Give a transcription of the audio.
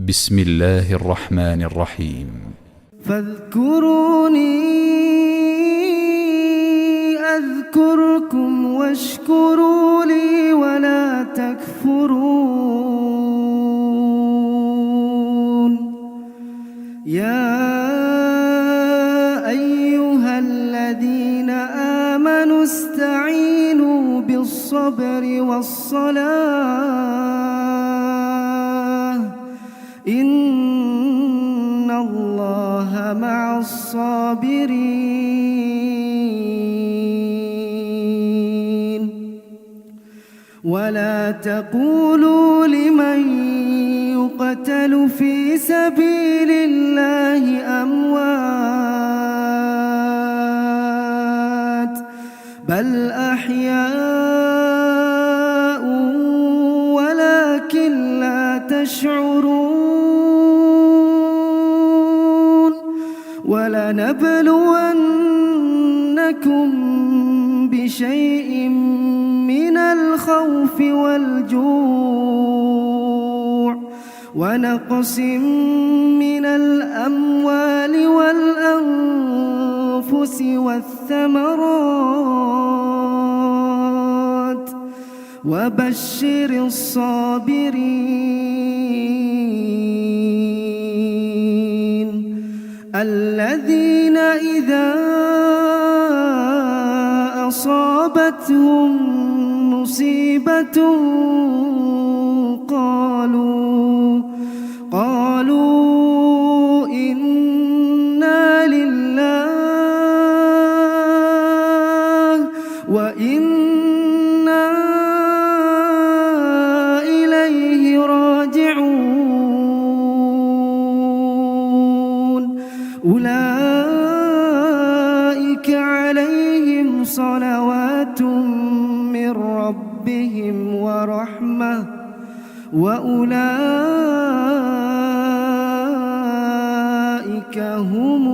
بسم الله الرحمن الرحيم. فاذكروني أذكركم واشكروا لي ولا تكفرون. يا أيها الذين آمنوا استعينوا بالصبر والصلاة إن الله مع الصابرين. ولا تقولوا لمن يقتل في سبيل الله أموات بل أحياء ولكن لا تشعرون. ولنبلونكم بشيء من الخوف والجوع ونقص من الأموال والأنفس والثمرات وبشر الصابرين الذين إذا أصابتهم مصيبة قالوا إنا لله وإنا إليه راجعون. أولئك عليهم صلوات من ربهم ورحمة وأولئك هم